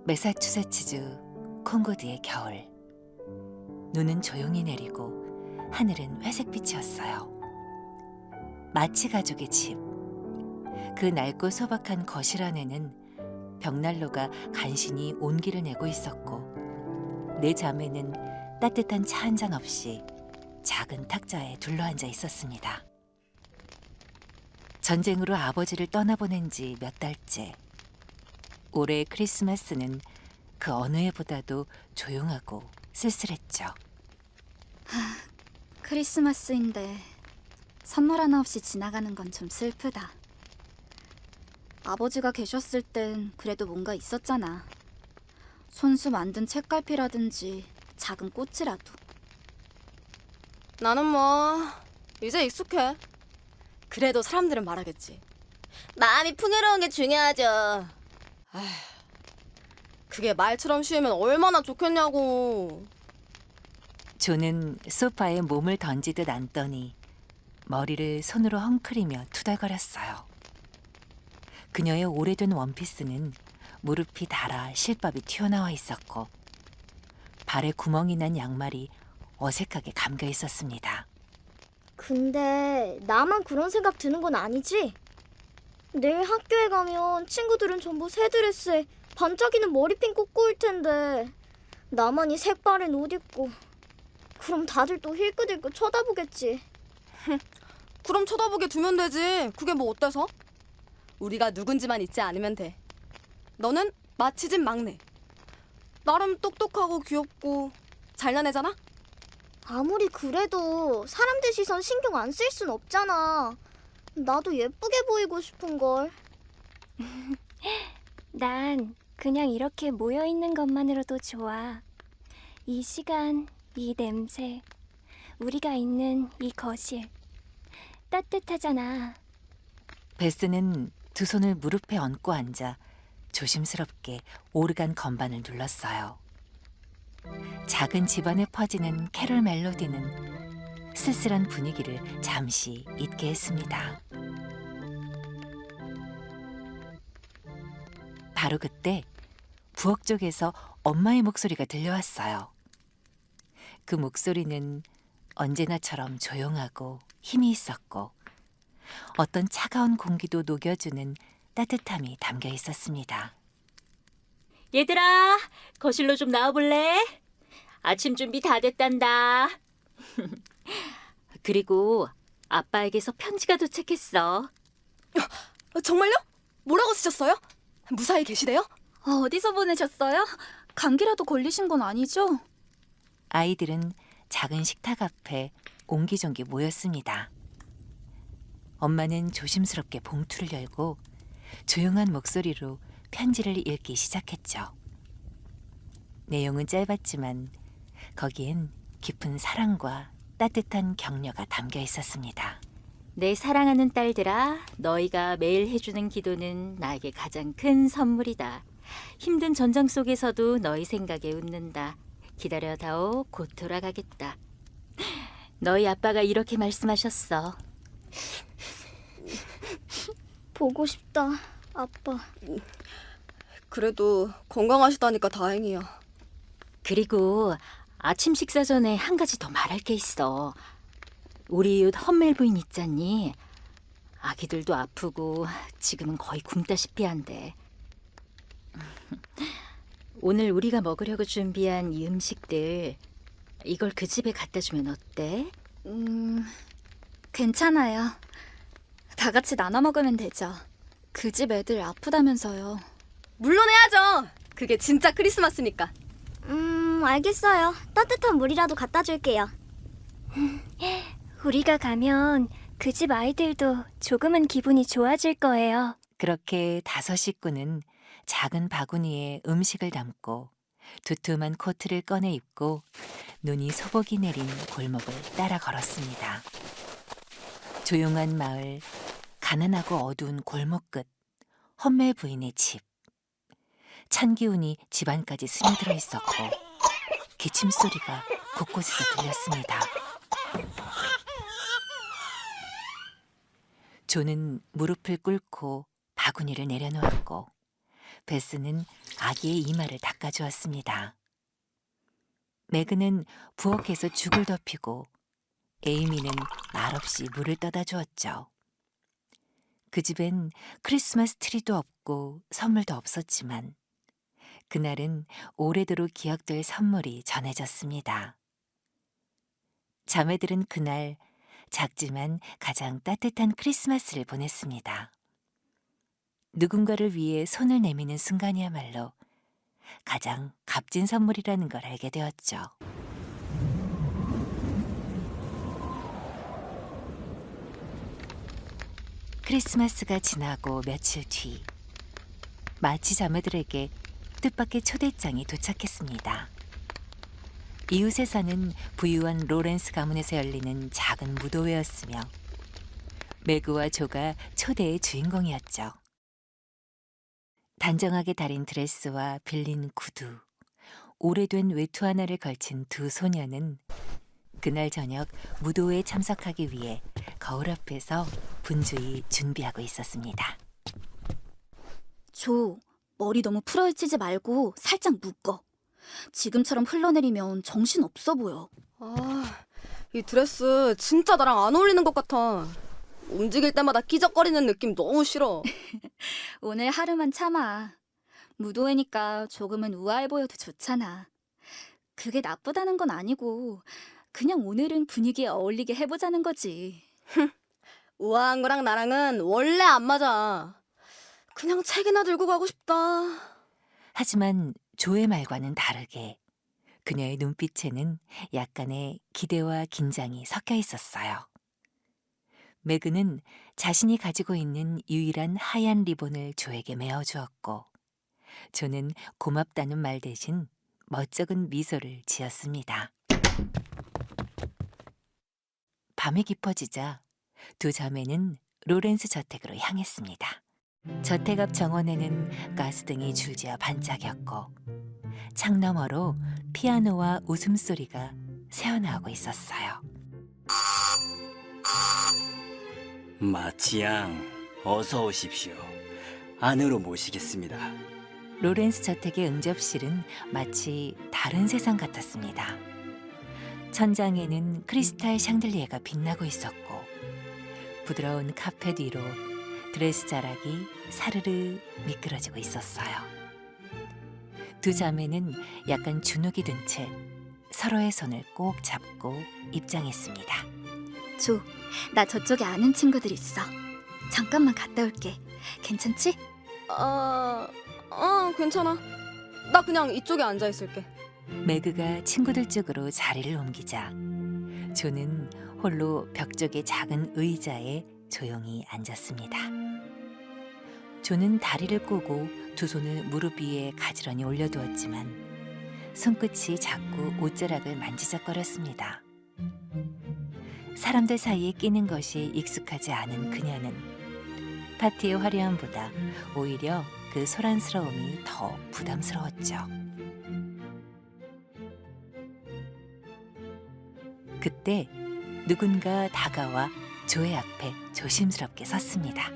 매사추세츠주 콩고드의 겨울. 눈은 조용히 내리고 하늘은 회색빛이었어요. 마치 가족의 집. 그 낡고 소박한 거실 안에는 벽난로가 간신히 온기를 내고 있었고 내 자매는 따뜻한 차 한 잔 없이 작은 탁자에 둘러앉아 있었습니다. 전쟁으로 아버지를 떠나보낸 지 몇 달째. 올해의 크리스마스는 그 어느 해보다도 조용하고 쓸쓸했죠. 크리스마스인데 선물 하나 없이 지나가는 건 좀 슬프다. 아버지가 계셨을 땐 그래도 뭔가 있었잖아. 손수 만든 책갈피라든지 작은 꽃이라도. 나는 뭐 이제 익숙해. 그래도 사람들은 말하겠지. 마음이 풍요로운 게 중요하죠. 아휴, 그게 말처럼 쉬우면 얼마나 좋겠냐고. 조는 소파에 몸을 던지듯 앉더니 머리를 손으로 헝클이며 투덜거렸어요. 그녀의 오래된 원피스는 무릎이 닳아 실밥이 튀어나와 있었고 발에 구멍이 난 양말이 어색하게 감겨 있었습니다. 근데 나만 그런 생각 드는 건 아니지? 내일 학교에 가면 친구들은 전부 새 드레스에 반짝이는 머리핀 꽂고 올 텐데 나만 이 색바랜 옷 입고 그럼 다들 또 힐끗힐끗 쳐다보겠지. 그럼 쳐다보게 두면 되지. 그게 뭐 어때서? 우리가 누군지만 잊지 않으면 돼. 너는 마치진 막내. 나름 똑똑하고 귀엽고 잘난 애잖아? 아무리 그래도 사람들 시선 신경 안 쓸 순 없잖아. 나도 예쁘게 보이고 싶은걸. 난 그냥 이렇게 모여 있는 것만으로도 좋아. 이 시간, 이 냄새, 우리가 있는 이 거실. 따뜻하잖아. 베스는 두 손을 무릎에 얹고 앉아 조심스럽게 오르간 건반을 눌렀어요. 작은 집안에 퍼지는 캐롤 멜로디는 쓸쓸한 분위기를 잠시 잊게 했습니다. 바로 그때 부엌 쪽에서 엄마의 목소리가 들려왔어요. 그 목소리는 언제나처럼 조용하고 힘이 있었고 어떤 차가운 공기도 녹여주는 따뜻함이 담겨 있었습니다. 얘들아, 거실로 좀 나와볼래? 아침 준비 다 됐단다. 그리고 아빠에게서 편지가 도착했어. 정말요? 뭐라고 쓰셨어요? 무사히 계시대요? 어디서 보내셨어요? 감기라도 걸리신 건 아니죠? 아이들은 작은 식탁 앞에 옹기종기 모였습니다. 엄마는 조심스럽게 봉투를 열고 조용한 목소리로 편지를 읽기 시작했죠. 내용은 짧았지만 거기엔 깊은 사랑과 따뜻한 격려가 담겨 있었습니다. 내 사랑하는 딸들아, 너희가 매일 해주는 기도는 나에게 가장 큰 선물이다. 힘든 전장 속에서도 너희 생각에 웃는다. 기다려다오, 곧 돌아가겠다. 너희 아빠가 이렇게 말씀하셨어. 보고 싶다, 아빠. 그래도 건강하시다니까 다행이야. 그리고 아침 식사 전에 한 가지 더 말할 게 있어. 우리 이웃 험멜 부인 있잖니? 아기들도 아프고 지금은 거의 굶다시피 한데. 오늘 우리가 먹으려고 준비한 이 음식들, 이걸 그 집에 갖다 주면 어때? 괜찮아요. 다 같이 나눠 먹으면 되죠. 그 집 애들 아프다면서요. 물론 해야죠. 그게 진짜 크리스마스니까. 알겠어요. 따뜻한 물이라도 갖다 줄게요. 우리가 가면 그 집 아이들도 조금은 기분이 좋아질 거예요. 그렇게 5 식구는 작은 바구니에 음식을 담고 두툼한 코트를 꺼내 입고 눈이 소복이 내린 골목을 따라 걸었습니다. 조용한 마을, 가난하고 어두운 골목 끝, 험멜 부인의 집. 찬 기운이 집안까지 스며들어 있었고 기침 소리가 곳곳에서 들렸습니다. 조는 무릎을 꿇고 바구니를 내려놓았고 베스는 아기의 이마를 닦아주었습니다. 매그는 부엌에서 죽을 덮이고 에이미는 말없이 물을 떠다 주었죠. 그 집엔 크리스마스 트리도 없고 선물도 없었지만 그날은 오래도록 기억될 선물이 전해졌습니다. 자매들은 그날 작지만 가장 따뜻한 크리스마스를 보냈습니다. 누군가를 위해 손을 내미는 순간이야말로 가장 값진 선물이라는 걸 알게 되었죠. 크리스마스가 지나고 며칠 뒤 마치 자매들에게 뜻밖의 초대장이 도착했습니다. 이웃에 사는 부유한 로렌스 가문에서 열리는 작은 무도회였으며 매그와 조가 초대의 주인공이었죠. 단정하게 다린 드레스와 빌린 구두, 오래된 외투 하나를 걸친 두 소녀는 그날 저녁 무도회에 참석하기 위해 거울 앞에서 분주히 준비하고 있었습니다. 조, 머리 너무 풀어헤치지 말고 살짝 묶어. 지금처럼 흘러내리면 정신 없어 보여. 아, 이 드레스 진짜 나랑 안 어울리는 것 같아. 움직일 때마다 끼적거리는 느낌 너무 싫어. 오늘 하루만 참아. 무도회니까 조금은 우아해 보여도 좋잖아. 그게 나쁘다는 건 아니고 그냥 오늘은 분위기에 어울리게 해보자는 거지. 우아한 거랑 나랑은 원래 안 맞아. 그냥 책이나 들고 가고 싶다. 하지만 조의 말과는 다르게 그녀의 눈빛에는 약간의 기대와 긴장이 섞여 있었어요. 매그는 자신이 가지고 있는 유일한 하얀 리본을 조에게 메어주었고 조는 고맙다는 말 대신 멋쩍은 미소를 지었습니다. 밤이 깊어지자 두 자매는 로렌스 저택으로 향했습니다. 저택 앞 정원에는 가스등이 줄지어 반짝였고 창 너머로 피아노와 웃음소리가 새어나오고 있었어요. 마치양, 어서 오십시오. 안으로 모시겠습니다. 로렌스 저택의 응접실은 마치 다른 세상 같았습니다. 천장에는 크리스탈 샹들리에가 빛나고 있었고 부드러운 카펫 위로 드레스 자락이 사르르 미끄러지고 있었어요. 두 자매는 약간 주눅이 든 채 서로의 손을 꼭 잡고 입장했습니다. 조, 나 저쪽에 아는 친구들 있어. 잠깐만 갔다 올게. 괜찮지? 괜찮아. 나 그냥 이쪽에 앉아 있을게. 매그가 친구들 쪽으로 자리를 옮기자 조는 홀로 벽 쪽의 작은 의자에 조용히 앉았습니다. 조는 다리를 꼬고 두 손을 무릎 위에 가지런히 올려두었지만 손끝이 자꾸 옷자락을 만지작거렸습니다. 사람들 사이에 끼는 것이 익숙하지 않은 그녀는 파티의 화려함보다 오히려 그 소란스러움이 더 부담스러웠죠. 그때 누군가 다가와 조의 앞에 조심스럽게 섰습니다.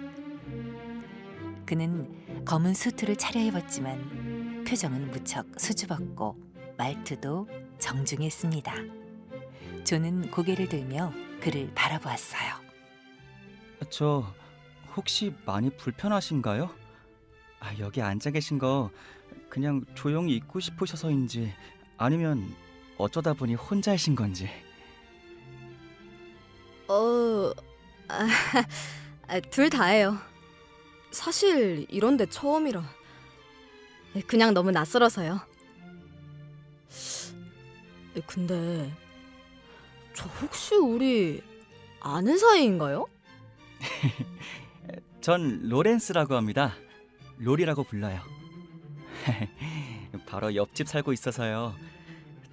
그는 검은 수트를 차려입었지만 표정은 무척 수줍었고 말투도 정중했습니다. 조는 고개를 들며 그를 바라보았어요. 저 혹시 많이 불편하신가요? 여기 앉아 계신 거 그냥 조용히 있고 싶으셔서인지 아니면 어쩌다 보니 혼자이신 건지. 둘 다예요. 사실 이런 데 처음이라 그냥 너무 낯설어서요. 근데 저 혹시 우리 아는 사이인가요? 전 로렌스라고 합니다. 롤이라고 불러요. 바로 옆집 살고 있어서요.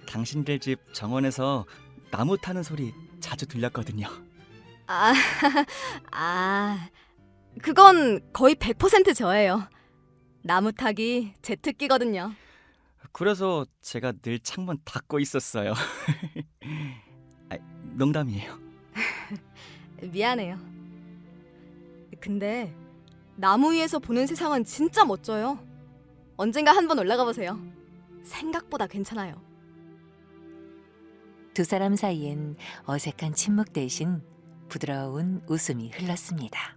당신들 집 정원에서 나무 타는 소리 자주 들렸거든요. 그건 거의 100% 저예요. 나무 타기 제 특기거든요. 그래서 제가 늘 창문 닫고 있었어요. 농담이에요. 미안해요. 근데 나무 위에서 보는 세상은 진짜 멋져요. 언젠가 한번 올라가 보세요. 생각보다 괜찮아요. 두 사람 사이엔 어색한 침묵 대신 부드러운 웃음이 흘렀습니다.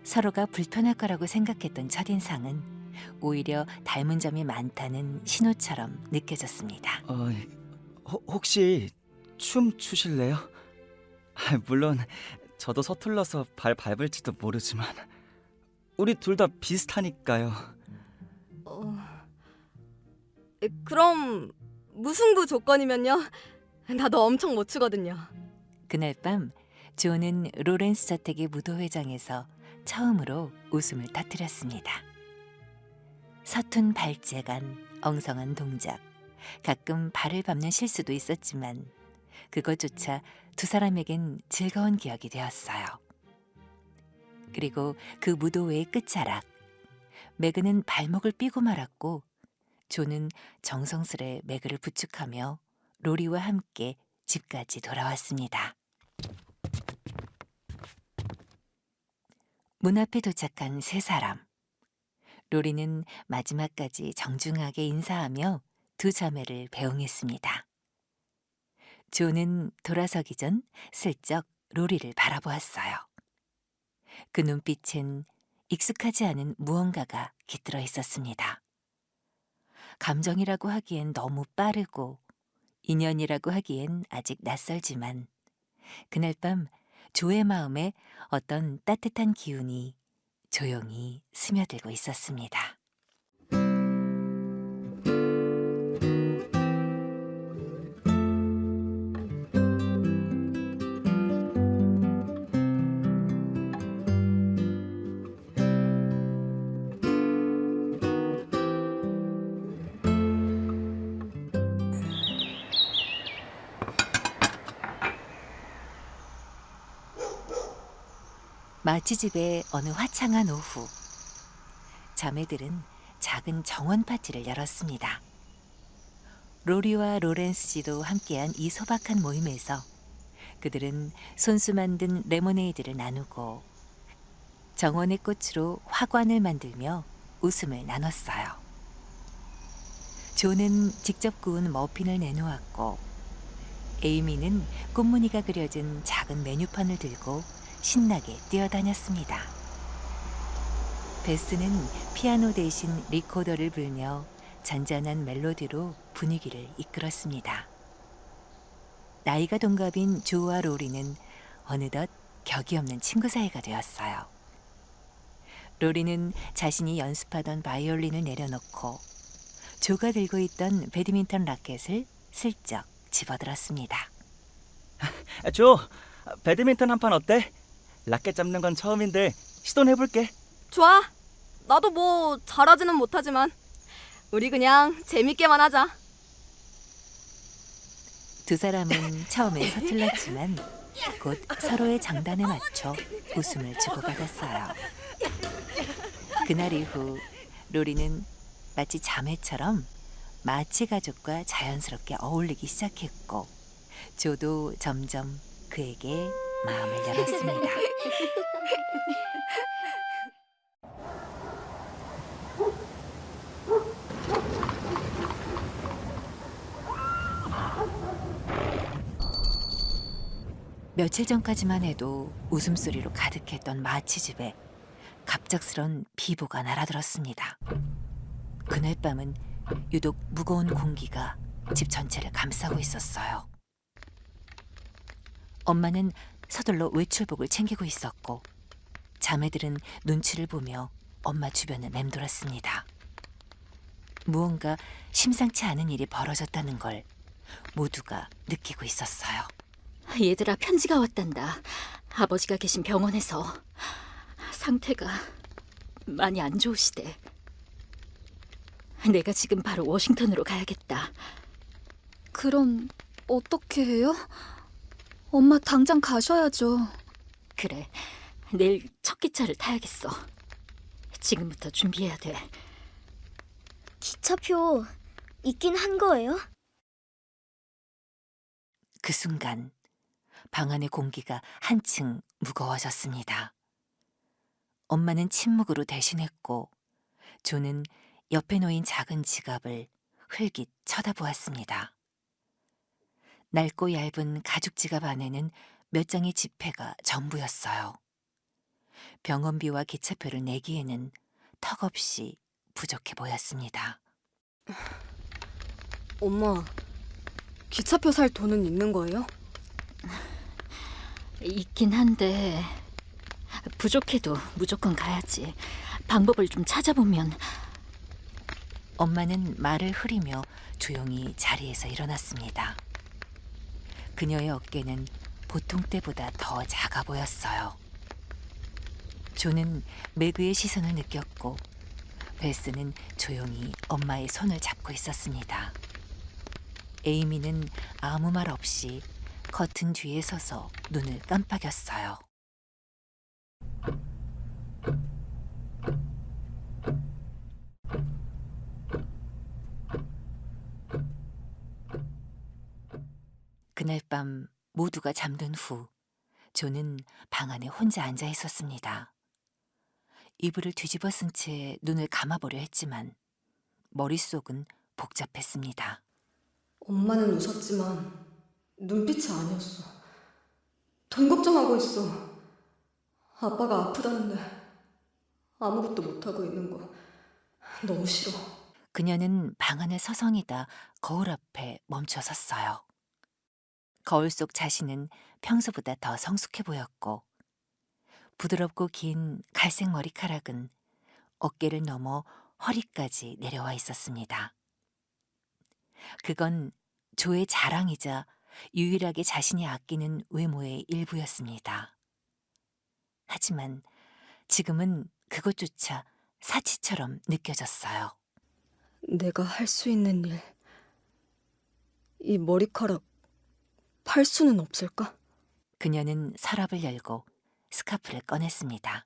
서로가 불편할 거라고 생각했던 첫인상은 오히려 닮은 점이 많다는 신호처럼 느껴졌습니다. 혹시 춤 추실래요? 물론 저도 서툴러서 발 밟을지도 모르지만 우리 둘 다 비슷하니까요. 그럼 무승부 조건이면요. 나도 엄청 못 추거든요. 그날 밤 조는 로렌스 저택의 무도회장에서 처음으로 웃음을 터뜨렸습니다. 서툰 발재간, 엉성한 동작, 가끔 발을 밟는 실수도 있었지만 그것조차 두 사람에겐 즐거운 기억이 되었어요. 그리고 그 무도회의 끝자락, 매그는 발목을 삐고 말았고 조는 정성스레 매그를 부축하며 로리와 함께 집까지 돌아왔습니다. 문 앞에 도착한 세 사람. 로리는 마지막까지 정중하게 인사하며 두 자매를 배웅했습니다. 조는 돌아서기 전 슬쩍 로리를 바라보았어요. 그 눈빛엔 익숙하지 않은 무언가가 깃들어 있었습니다. 감정이라고 하기엔 너무 빠르고 인연이라고 하기엔 아직 낯설지만 그날 밤 조의 마음에 어떤 따뜻한 기운이 조용히 스며들고 있었습니다. 마치집의 어느 화창한 오후, 자매들은 작은 정원 파티를 열었습니다. 로리와 로렌스 씨도 함께한 이 소박한 모임에서 그들은 손수 만든 레모네이드를 나누고 정원의 꽃으로 화관을 만들며 웃음을 나눴어요. 조는 직접 구운 머핀을 내놓았고 에이미는 꽃무늬가 그려진 작은 메뉴판을 들고 신나게 뛰어다녔습니다. 베스는 피아노 대신 리코더를 불며 잔잔한 멜로디로 분위기를 이끌었습니다. 나이가 동갑인 조와 로리는 어느덧 격이 없는 친구 사이가 되었어요. 로리는 자신이 연습하던 바이올린을 내려놓고 조가 들고 있던 배드민턴 라켓을 슬쩍 집어들었습니다. 조, 배드민턴 한 판 어때? 라켓 잡는 건 처음인데 시도는 해볼게. 좋아. 나도 뭐 잘하지는 못하지만 우리 그냥 재밌게만 하자. 두 사람은 처음에 서툴렀지만 곧 서로의 장단에 맞춰 웃음을 주고받았어요. 그날 이후 로리는 마치 자매처럼 마치 가족과 자연스럽게 어울리기 시작했고 조도 점점 그에게 마음을 열었습니다. 며칠 전까지만 해도 웃음소리로 가득했던 마치집에 갑작스런 비보가 날아들었습니다. 그날 밤은 유독 무거운 공기가 집 전체를 감싸고 있었어요. 엄마는 서둘러 외출복을 챙기고 있었고 자매들은 눈치를 보며 엄마 주변을 맴돌았습니다. 무언가 심상치 않은 일이 벌어졌다는 걸 모두가 느끼고 있었어요. 얘들아, 편지가 왔단다. 아버지가 계신 병원에서 상태가 많이 안 좋으시대. 내가 지금 바로 워싱턴으로 가야겠다. 그럼 어떻게 해요? 엄마 당장 가셔야죠. 그래, 내일 첫 기차를 타야겠어. 지금부터 준비해야 돼. 기차표 있긴 한 거예요? 그 순간 방 안의 공기가 한층 무거워졌습니다. 엄마는 침묵으로 대신했고 조는 옆에 놓인 작은 지갑을 흘깃 쳐다보았습니다. 낡고 얇은 가죽 지갑 안에는 몇 장의 지폐가 전부였어요. 병원비와 기차표를 내기에는 턱없이 부족해 보였습니다. 엄마, 기차표 살 돈은 있는 거예요? 있긴 한데 부족해도 무조건 가야지. 방법을 좀 찾아보면. 엄마는 말을 흐리며 조용히 자리에서 일어났습니다. 그녀의 어깨는 보통 때보다 더 작아 보였어요. 조는 매그의 시선을 느꼈고 베스는 조용히 엄마의 손을 잡고 있었습니다. 에이미는 아무 말 없이 커튼 뒤에 서서 눈을 깜빡였어요. 그날 밤 모두가 잠든 후 조는 방 안에 혼자 앉아 있었습니다. 이불을 뒤집어 쓴 채 눈을 감아보려 했지만 머릿속은 복잡했습니다. 엄마는 웃었지만 눈빛이 아니었어. 돈 걱정하고 있어. 아빠가 아프다는데 아무것도 못하고 있는 거 너무 싫어. 그녀는 방 안에 서성이다 거울 앞에 멈춰 섰어요. 거울 속 자신은 평소보다 더 성숙해 보였고 부드럽고 긴 갈색 머리카락은 어깨를 넘어 허리까지 내려와 있었습니다. 그건 조의 자랑이자 유일하게 자신이 아끼는 외모의 일부였습니다. 하지만 지금은 그것조차 사치처럼 느껴졌어요. 내가 할 수 있는 일. 이 머리카락 팔 수는 없을까? 그녀는 서랍을 열고 스카프를 꺼냈습니다.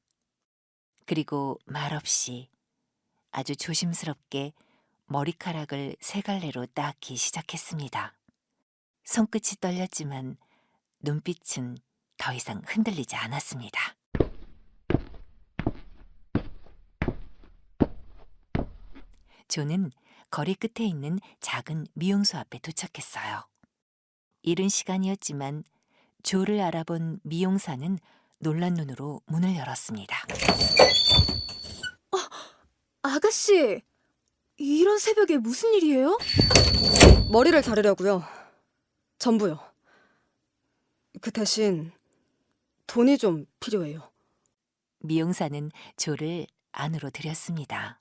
그리고 말없이 아주 조심스럽게 머리카락을 세 갈래로 닦기 시작했습니다. 손끝이 떨렸지만 눈빛은 더 이상 흔들리지 않았습니다. 조는 거리 끝에 있는 작은 미용소 앞에 도착했어요. 이른 시간이었지만 조를 알아본 미용사는 놀란 눈으로 문을 열었습니다. 아가씨, 이런 새벽에 무슨 일이에요? 머리를 자르려고요. 전부요. 그 대신 돈이 좀 필요해요. 미용사는 조를 안으로 들였습니다.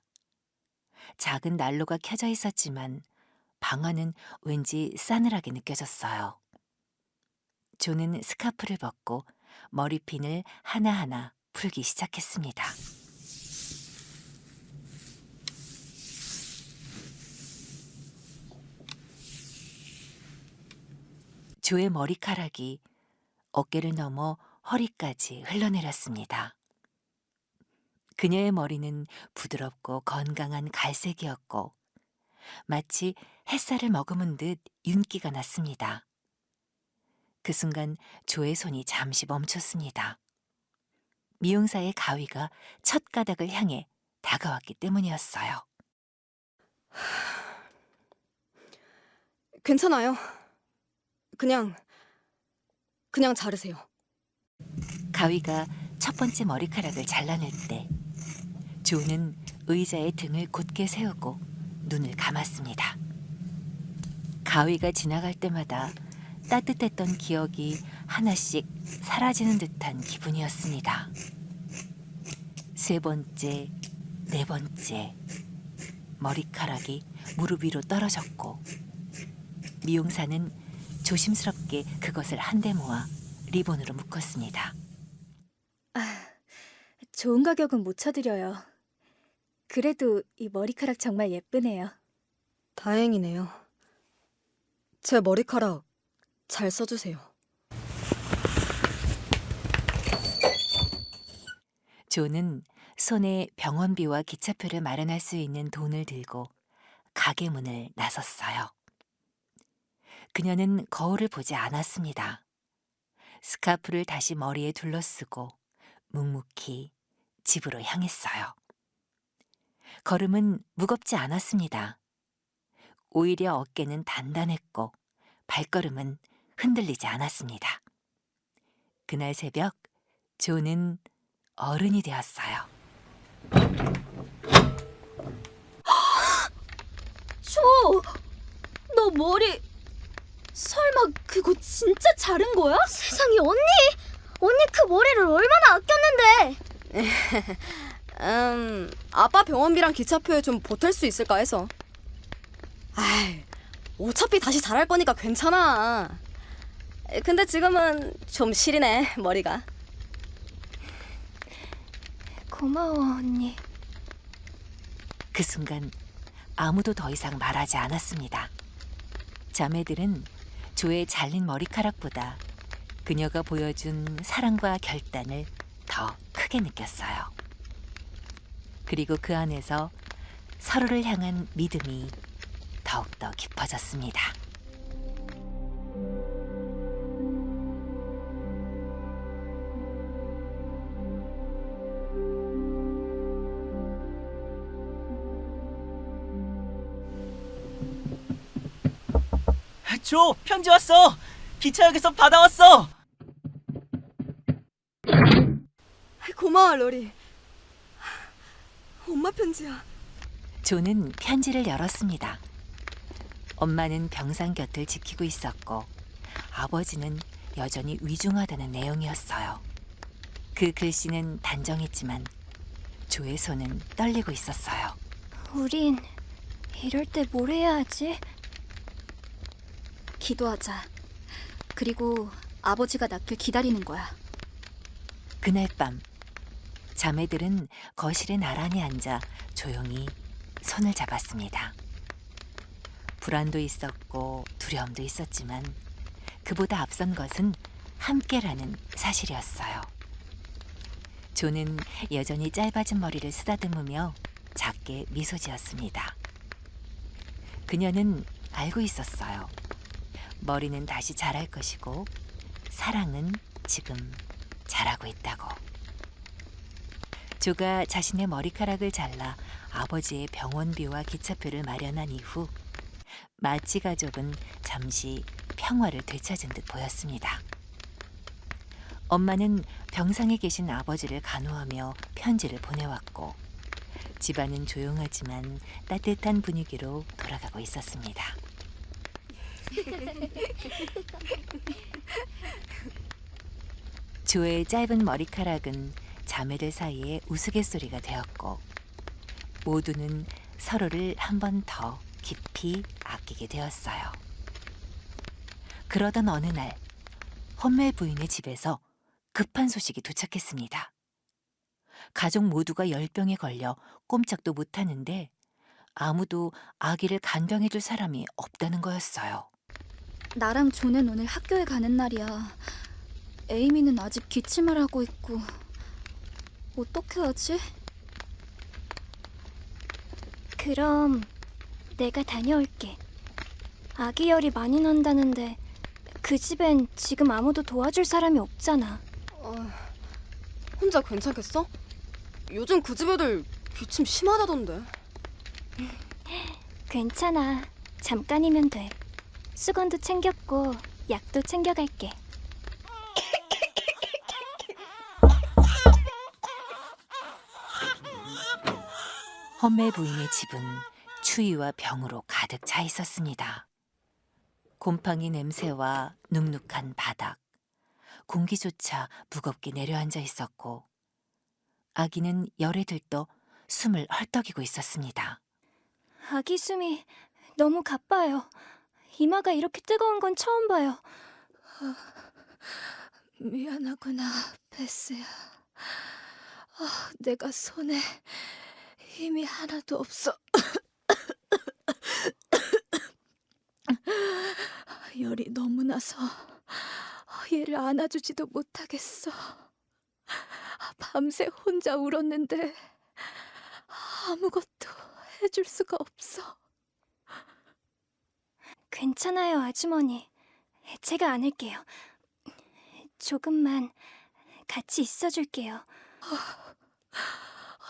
작은 난로가 켜져 있었지만 방 안은 왠지 싸늘하게 느껴졌어요. 조는 스카프를 벗고 머리핀을 하나하나 풀기 시작했습니다. 조의 머리카락이 어깨를 넘어 허리까지 흘러내렸습니다. 그녀의 머리는 부드럽고 건강한 갈색이었고 마치 햇살을 머금은 듯 윤기가 났습니다. 그 순간 조의 손이 잠시 멈췄습니다. 미용사의 가위가 첫 가닥을 향해 다가왔기 때문이었어요. 괜찮아요. 그냥 자르세요. 가위가 첫 번째 머리카락을 잘라낼 때 조는 의자의 등을 곧게 세우고 눈을 감았습니다. 가위가 지나갈 때마다 따뜻했던 기억이 하나씩 사라지는 듯한 기분이었습니다. 세 번째, 네 번째, 머리카락이 무릎 위로 떨어졌고 미용사는 조심스럽게 그것을 한데 모아 리본으로 묶었습니다. 좋은 가격은 못 쳐드려요. 그래도 이 머리카락 정말 예쁘네요. 다행이네요. 제 머리카락 잘 써주세요. 조는 손에 병원비와 기차표를 마련할 수 있는 돈을 들고 가게 문을 나섰어요. 그녀는 거울을 보지 않았습니다. 스카프를 다시 머리에 둘러쓰고 묵묵히 집으로 향했어요. 걸음은 무겁지 않았습니다. 오히려 어깨는 단단했고 발걸음은 흔들리지 않았습니다. 그날 새벽 조는 어른이 되었어요. 조! 너 머리 설마 그거 진짜 자른 거야? 세상에, 언니 그 머리를 얼마나 아꼈는데. 아빠 병원비랑 기차표에 좀 보탤 수 있을까 해서. 아이, 어차피 다시 자랄 거니까 괜찮아. 근데 지금은 좀 시리네, 머리가. 고마워, 언니. 그 순간 아무도 더 이상 말하지 않았습니다. 자매들은 조의 잘린 머리카락보다 그녀가 보여준 사랑과 결단을 더 크게 느꼈어요. 그리고 그 안에서 서로를 향한 믿음이 더욱더 깊어졌습니다. 조, 편지 왔어. 기차역에서 받아왔어. 고마워, 로리. 엄마 편지야. 조는 편지를 열었습니다. 엄마는 병상 곁을 지키고 있었고 아버지는 여전히 위중하다는 내용이었어요. 그 글씨는 단정했지만 조의 손은 떨리고 있었어요. 우린 이럴 때 뭘 해야 하지? 기도하자. 그리고 아버지가 낫길 기다리는 거야. 그날 밤 자매들은 거실에 나란히 앉아 조용히 손을 잡았습니다. 불안도 있었고 두려움도 있었지만 그보다 앞선 것은 함께라는 사실이었어요. 조는 여전히 짧아진 머리를 쓰다듬으며 작게 미소 지었습니다. 그녀는 알고 있었어요. 머리는 다시 자랄 것이고 사랑은 지금 자라고 있다고. 조가 자신의 머리카락을 잘라 아버지의 병원비와 기차표를 마련한 이후 마치 가족은 잠시 평화를 되찾은 듯 보였습니다. 엄마는 병상에 계신 아버지를 간호하며 편지를 보내왔고 집안은 조용하지만 따뜻한 분위기로 돌아가고 있었습니다. 조의 짧은 머리카락은 자매들 사이에 우스갯소리가 되었고 모두는 서로를 한 번 더 깊이 아끼게 되었어요. 그러던 어느 날 헌멜 부인의 집에서 급한 소식이 도착했습니다. 가족 모두가 열병에 걸려 꼼짝도 못하는데 아무도 아기를 간병해줄 사람이 없다는 거였어요. 나랑 조는 오늘 학교에 가는 날이야. 에이미는 아직 기침을 하고 있고. 어떻게 하지? 그럼 내가 다녀올게. 아기 열이 많이 난다는데 그 집엔 지금 아무도 도와줄 사람이 없잖아. 혼자 괜찮겠어? 요즘 그 집 애들 기침 심하다던데. 괜찮아. 잠깐이면 돼. 수건도 챙겼고 약도 챙겨갈게. 헌멜 부인의 집은 추위와 병으로 가득 차 있었습니다. 곰팡이 냄새와 눅눅한 바닥, 공기조차 무겁게 내려앉아 있었고 아기는 열에 들떠 숨을 헐떡이고 있었습니다. 아기 숨이 너무 가빠요. 이마가 이렇게 뜨거운 건 처음 봐요. 미안하구나, 베스야. 내가 손에 힘이 하나도 없어. 열이 너무 나서 얘를 안아주지도 못하겠어. 밤새 혼자 울었는데 아무것도 해줄 수가 없어. 괜찮아요, 아주머니. 제가 안을게요. 조금만 같이 있어줄게요.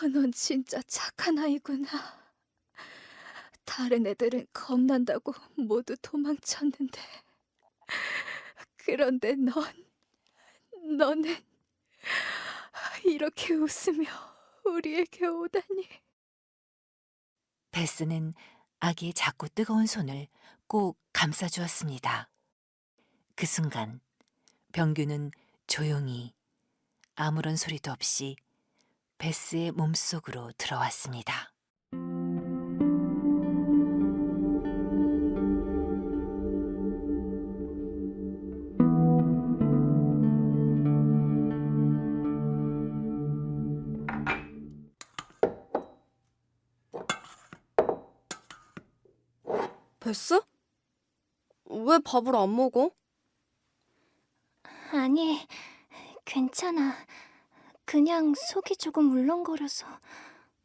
넌 진짜 착한 아이구나. 다른 애들은 겁난다고 모두 도망쳤는데. 그런데 너는 이렇게 웃으며 우리에게 오다니. 베스는 아기의 작고 뜨거운 손을 꼭 감싸주었습니다. 그 순간 병규는 조용히 아무런 소리도 없이 베스의 몸속으로 들어왔습니다. 베스? 왜 밥을 안 먹어? 아니, 괜찮아. 그냥 속이 조금 울렁거려서.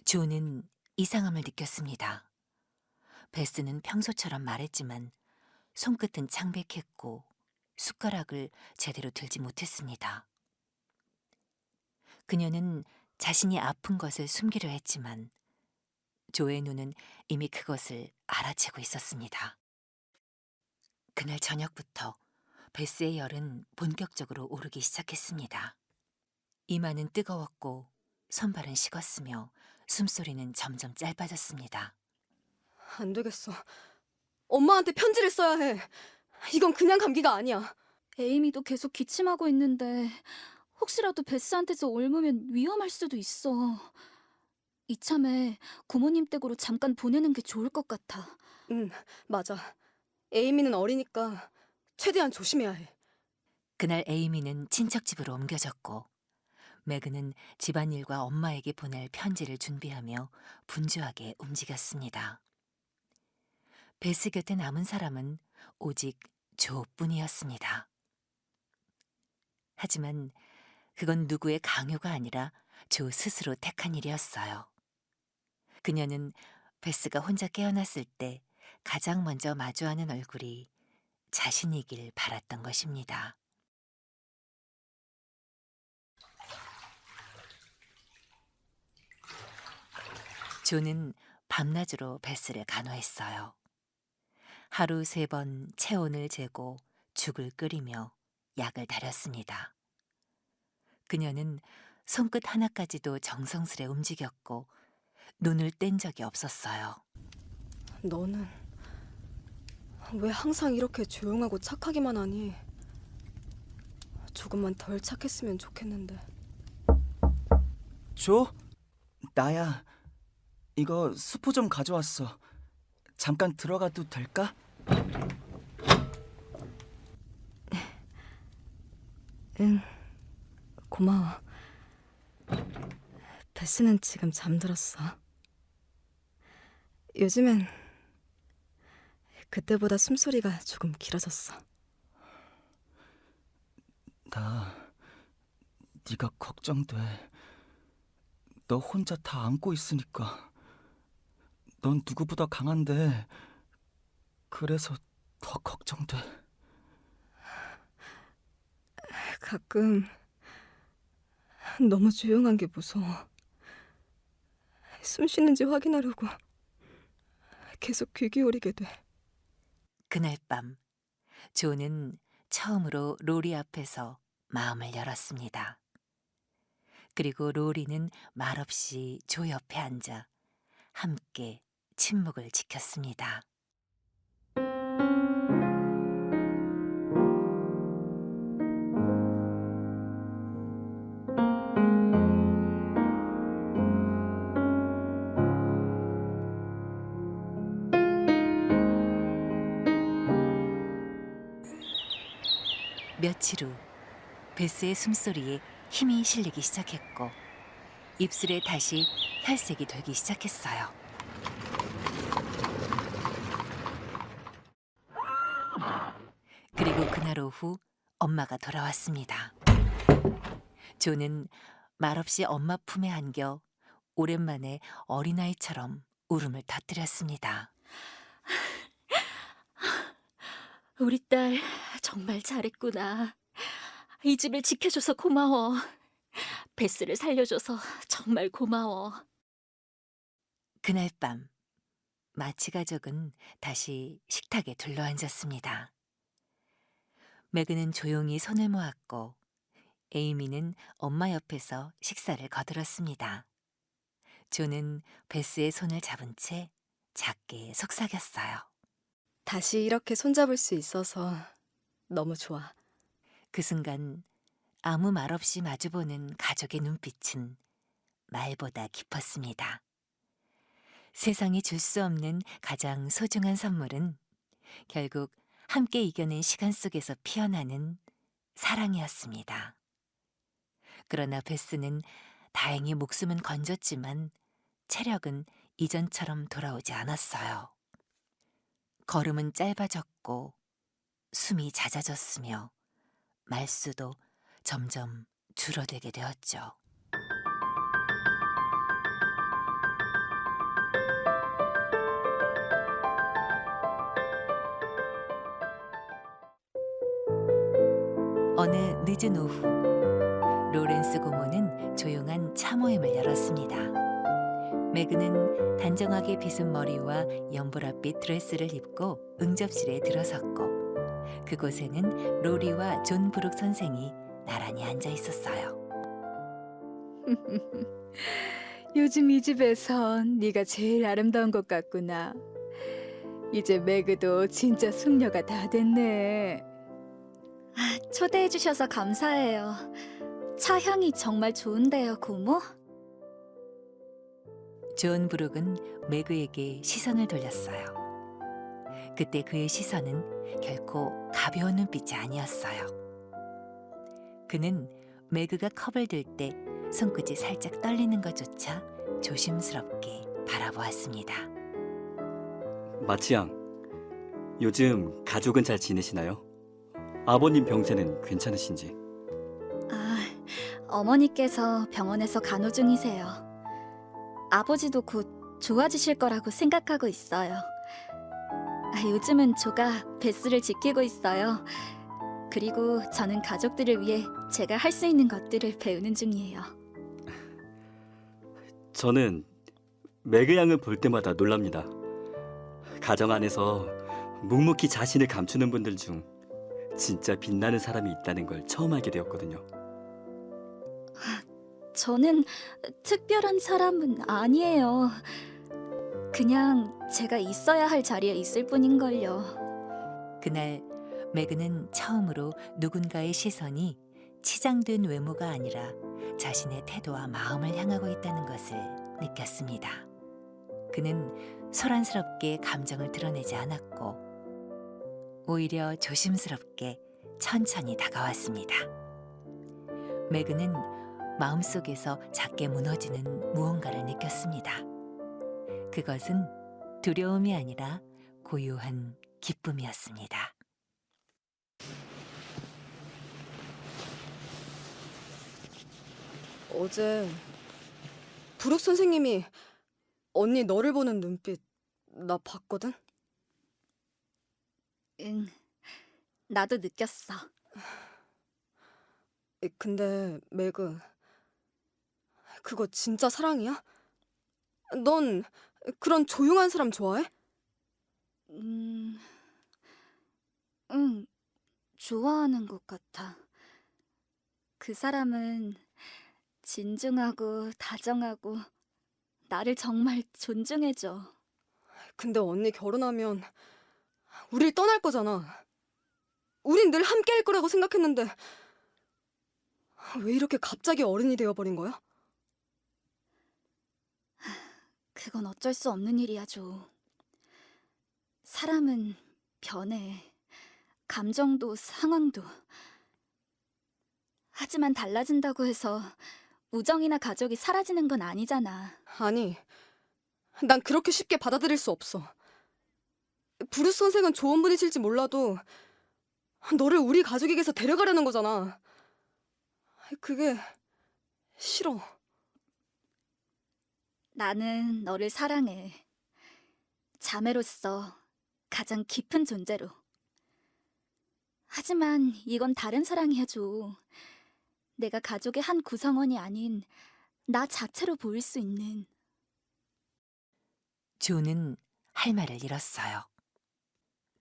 조는 이상함을 느꼈습니다. 베스는 평소처럼 말했지만 손끝은 창백했고 숟가락을 제대로 들지 못했습니다. 그녀는 자신이 아픈 것을 숨기려 했지만 조의 눈은 이미 그것을 알아채고 있었습니다. 그날 저녁부터 베스의 열은 본격적으로 오르기 시작했습니다. 이마는 뜨거웠고 손발은 식었으며 숨소리는 점점 짧아졌습니다. 안 되겠어. 엄마한테 편지를 써야 해. 이건 그냥 감기가 아니야. 에이미도 계속 기침하고 있는데 혹시라도 베스한테서 옮으면 위험할 수도 있어. 이참에 부모님 댁으로 잠깐 보내는 게 좋을 것 같아. 응, 맞아. 에이미는 어리니까 최대한 조심해야 해. 그날 에이미는 친척집으로 옮겨졌고 매그는 집안일과 엄마에게 보낼 편지를 준비하며 분주하게 움직였습니다. 베스 곁에 남은 사람은 오직 조뿐이었습니다. 하지만 그건 누구의 강요가 아니라 조 스스로 택한 일이었어요. 그녀는 베스가 혼자 깨어났을 때 가장 먼저 마주하는 얼굴이 자신이길 바랐던 것입니다. 조는 밤낮으로 베스를 간호했어요. 하루 3번 체온을 재고 죽을 끓이며 약을 다렸습니다. 그녀는 손끝 하나까지도 정성스레 움직였고 눈을 뗀 적이 없었어요. 너는 왜 항상 이렇게 조용하고 착하기만 하니? 조금만 덜 착했으면 좋겠는데. 조? 나야. 이거 수프 좀 가져왔어. 잠깐 들어가도 될까? 응, 고마워. 베스는 지금 잠들었어. 요즘엔 그때보다 숨소리가 조금 길어졌어. 나 네가 걱정돼. 너 혼자 다 안고 있으니까. 넌 누구보다 강한데 그래서 더 걱정돼. 가끔 너무 조용한 게 무서워. 숨 쉬는지 확인하려고 계속 귀 기울이게 돼. 그날 밤 조는 처음으로 로리 앞에서 마음을 열었습니다. 그리고 로리는 말없이 조 옆에 앉아 함께 침묵을 지켰습니다. 며칠 후 베스의 숨소리에 힘이 실리기 시작했고 입술에 다시 혈색이 돌기 시작했어요. 그리고 그날 오후 엄마가 돌아왔습니다. 조는 말없이 엄마 품에 안겨 오랜만에 어린아이처럼 울음을 터뜨렸습니다. 우리 딸 정말 잘했구나. 이 집을 지켜줘서 고마워. 베스를 살려줘서 정말 고마워. 그날 밤 마치 가족은 다시 식탁에 둘러앉았습니다. 매그는 조용히 손을 모았고 에이미는 엄마 옆에서 식사를 거들었습니다. 조는 베스의 손을 잡은 채 작게 속삭였어요. 다시 이렇게 손잡을 수 있어서 너무 좋아. 그 순간 아무 말 없이 마주보는 가족의 눈빛은 말보다 깊었습니다. 세상이 줄 수 없는 가장 소중한 선물은 결국 함께 이겨낸 시간 속에서 피어나는 사랑이었습니다. 그러나 베스는 다행히 목숨은 건졌지만 체력은 이전처럼 돌아오지 않았어요. 걸음은 짧아졌고 숨이 잦아졌으며 말수도 점점 줄어들게 되었죠. 어느 늦은 오후, 로렌스 고모는 조용한 차 모임을 열었습니다. 매그는 단정하게 빗은 머리와 연보랏빛 드레스를 입고 응접실에 들어섰고 그곳에는 로리와 존 브룩 선생이 나란히 앉아 있었어요. 요즘 이 집에선 네가 제일 아름다운 것 같구나. 이제 매그도 진짜 숙녀가 다 됐네. 초대해 주셔서 감사해요. 차 향이 정말 좋은데요, 고모? 존 브룩은 매그에게 시선을 돌렸어요. 그때 그의 시선은 결코 가벼운 눈빛이 아니었어요. 그는 매그가 컵을 들 때 손끝이 살짝 떨리는 것조차 조심스럽게 바라보았습니다. 마치양, 요즘 가족은 잘 지내시나요? 아버님 병세는 괜찮으신지? 어머니께서 병원에서 간호 중이세요. 아버지도 곧 좋아지실 거라고 생각하고 있어요. 요즘은 조가 베스를 지키고 있어요. 그리고 저는 가족들을 위해 제가 할 수 있는 것들을 배우는 중이에요. 저는 매그 양을 볼 때마다 놀랍니다. 가정 안에서 묵묵히 자신을 감추는 분들 중 진짜 빛나는 사람이 있다는 걸 처음 알게 되었거든요. 저는 특별한 사람은 아니에요. 그냥 제가 있어야 할 자리에 있을 뿐인걸요. 그날 매그는 처음으로 누군가의 시선이 치장된 외모가 아니라 자신의 태도와 마음을 향하고 있다는 것을 느꼈습니다. 그는 소란스럽게 감정을 드러내지 않았고 오히려 조심스럽게 천천히 다가왔습니다. 매그는 마음속에서 작게 무너지는 무언가를 느꼈습니다. 그것은 두려움이 아니라 고요한 기쁨이었습니다. 어제 브룩 선생님이 언니 너를 보는 눈빛 나 봤거든? 응, 나도 느꼈어. 근데 매그, 그거 진짜 사랑이야? 넌 그런 조용한 사람 좋아해? 응, 좋아하는 것 같아. 그 사람은 진중하고 다정하고 나를 정말 존중해줘. 근데 언니 결혼하면 우릴 떠날 거잖아. 우린 늘 함께 할 거라고 생각했는데 왜 이렇게 갑자기 어른이 되어버린 거야? 그건 어쩔 수 없는 일이야, 조. 사람은 변해. 감정도 상황도. 하지만 달라진다고 해서 우정이나 가족이 사라지는 건 아니잖아. 아니, 난 그렇게 쉽게 받아들일 수 없어. 브루스 선생은 좋은 분이실지 몰라도 너를 우리 가족에게서 데려가려는 거잖아. 그게 싫어. 나는 너를 사랑해. 자매로서 가장 깊은 존재로. 하지만 이건 다른 사랑이야, 조. 내가 가족의 한 구성원이 아닌 나 자체로 보일 수 있는. 존은 할 말을 잃었어요.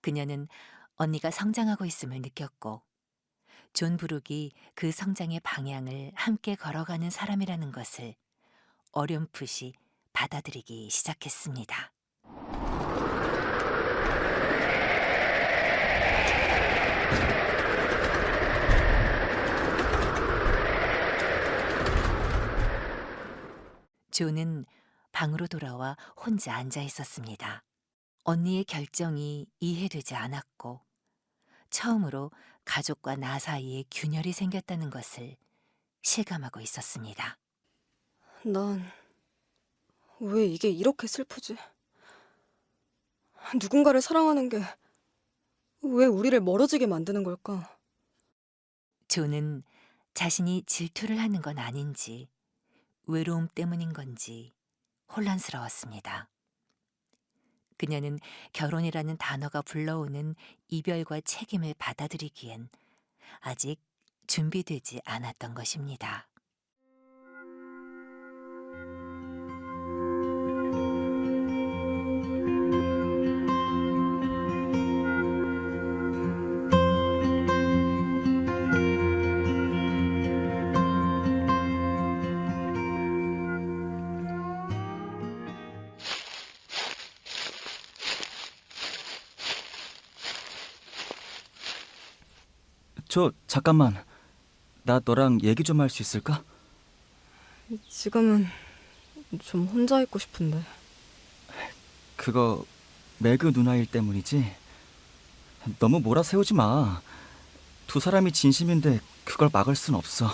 그녀는 언니가 성장하고 있음을 느꼈고 존 브룩이 그 성장의 방향을 함께 걸어가는 사람이라는 것을 어렴풋이 받아들이기 시작했습니다. 존은 방으로 돌아와 혼자 앉아 있었습니다. 언니의 결정이 이해되지 않았고 처음으로 가족과 나 사이에 균열이 생겼다는 것을 실감하고 있었습니다. 난 왜 이게 이렇게 슬프지? 누군가를 사랑하는 게 왜 우리를 멀어지게 만드는 걸까? 존은 자신이 질투를 하는 건 아닌지 외로움 때문인 건지 혼란스러웠습니다. 그녀는 결혼이라는 단어가 불러오는 이별과 책임을 받아들이기엔 아직 준비되지 않았던 것입니다. 잠깐만. 나 너랑 얘기 좀 할 수 있을까? 지금은 좀 혼자 있고 싶은데. 그거 매그 누나 일 때문이지? 너무 몰아세우지 마. 두 사람이 진심인데 그걸 막을 순 없어.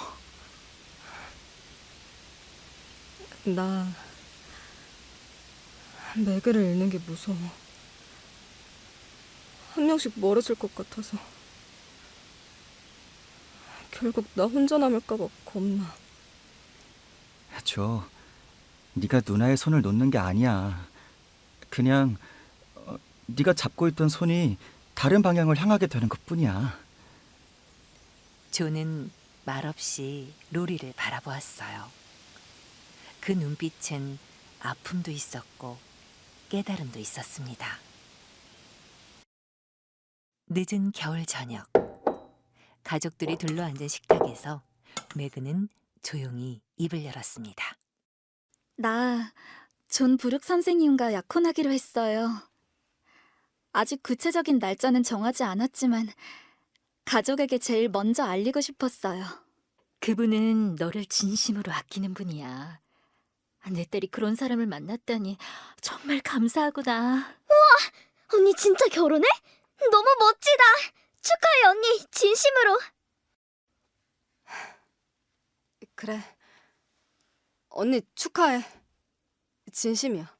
나 매그를 잃는 게 무서워. 한 명씩 멀어질 것 같아서. 결국 나 혼자 남을까 봐 겁나. 조, 네가 누나의 손을 놓는 게 아니야. 그냥 네가 잡고 있던 손이 다른 방향을 향하게 되는 것뿐이야. 존은 말없이 로리를 바라보았어요. 그 눈빛은 아픔도 있었고 깨달음도 있었습니다. 늦은 겨울 저녁, 가족들이 둘러앉은 식탁에서 매그는 조용히 입을 열었습니다. 나 존 브룩 선생님과 약혼하기로 했어요. 아직 구체적인 날짜는 정하지 않았지만 가족에게 제일 먼저 알리고 싶었어요. 그분은 너를 진심으로 아끼는 분이야. 내 딸이 그런 사람을 만났다니 정말 감사하구나. 언니 진짜 결혼해? 너무 멋지다. 축하해 언니, 진심으로. 그래. 언니 축하해. 진심이야.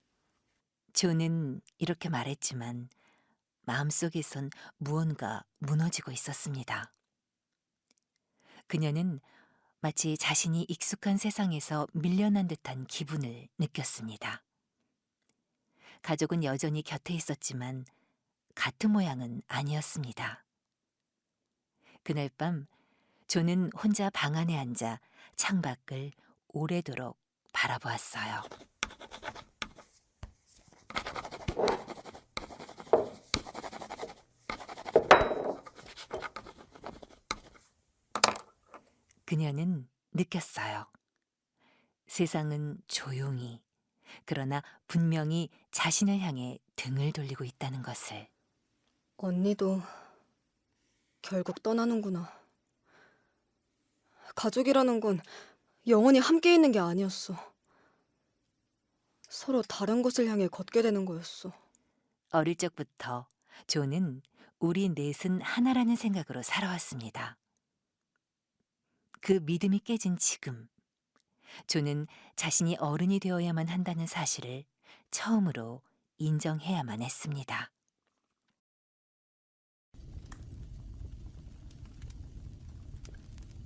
존은 이렇게 말했지만 마음속에선 무언가 무너지고 있었습니다. 그녀는 마치 자신이 익숙한 세상에서 밀려난 듯한 기분을 느꼈습니다. 가족은 여전히 곁에 있었지만 같은 모양은 아니었습니다. 그날 밤 존은 혼자 방 안에 앉아 창밖을 오래도록 바라보았어요. 그녀는 느꼈어요. 세상은 조용히, 그러나 분명히 자신을 향해 등을 돌리고 있다는 것을. 언니도 결국 떠나는구나. 가족이라는 건 영원히 함께 있는 게 아니었어. 서로 다른 곳을 향해 걷게 되는 거였어. 어릴 적부터 존은 우리 넷은 하나라는 생각으로 살아왔습니다. 그 믿음이 깨진 지금, 존은 자신이 어른이 되어야만 한다는 사실을 처음으로 인정해야만 했습니다.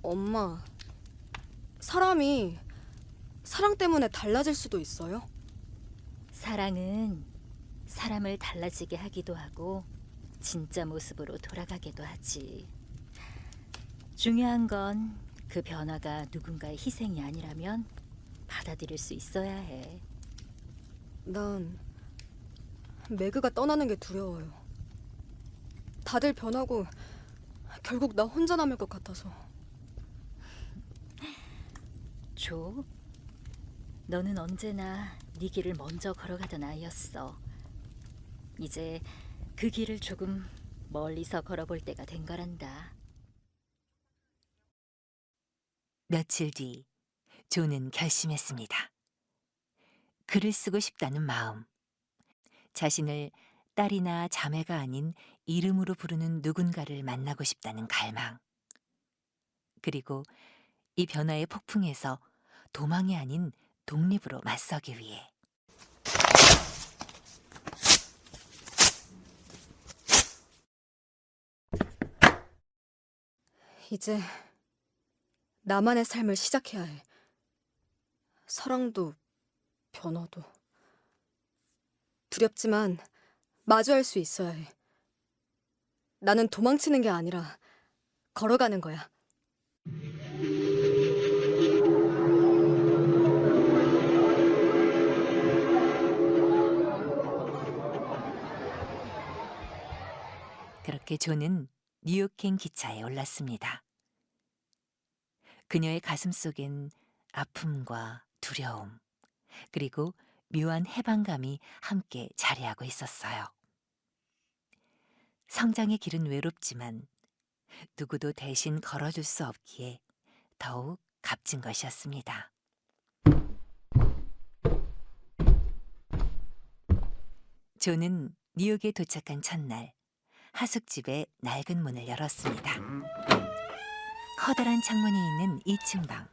엄마, 사람이 사랑 때문에 달라질 수도 있어요? 사랑은 사람을 달라지게 하기도 하고 진짜 모습으로 돌아가기도 하지. 중요한 건 그 변화가 누군가의 희생이 아니라면 받아들일 수 있어야 해. 난 매그가 떠나는 게 두려워요. 다들 변하고 결국 나 혼자 남을 것 같아서. 조, 너는 언제나 네 길을 먼저 걸어가던 아이였어. 이제 그 길을 조금 멀리서 걸어볼 때가 된 거란다. 며칠 뒤 조는 결심했습니다. 글을 쓰고 싶다는 마음, 자신을 딸이나 자매가 아닌 이름으로 부르는 누군가를 만나고 싶다는 갈망, 그리고 이 변화의 폭풍에서 도망이 아닌 독립으로 맞서기 위해. 이제 나만의 삶을 시작해야 해. 사랑도 변화도. 두렵지만 마주할 수 있어야 해. 나는 도망치는 게 아니라 걸어가는 거야. 그렇게 조는 뉴욕행 기차에 올랐습니다. 그녀의 가슴 속엔 아픔과 두려움, 그리고 묘한 해방감이 함께 자리하고 있었어요. 성장의 길은 외롭지만 누구도 대신 걸어줄 수 없기에 더욱 값진 것이었습니다. 조는 뉴욕에 도착한 첫날, 하숙집의 낡은 문을 열었습니다. 커다란 창문이 있는 2층 방.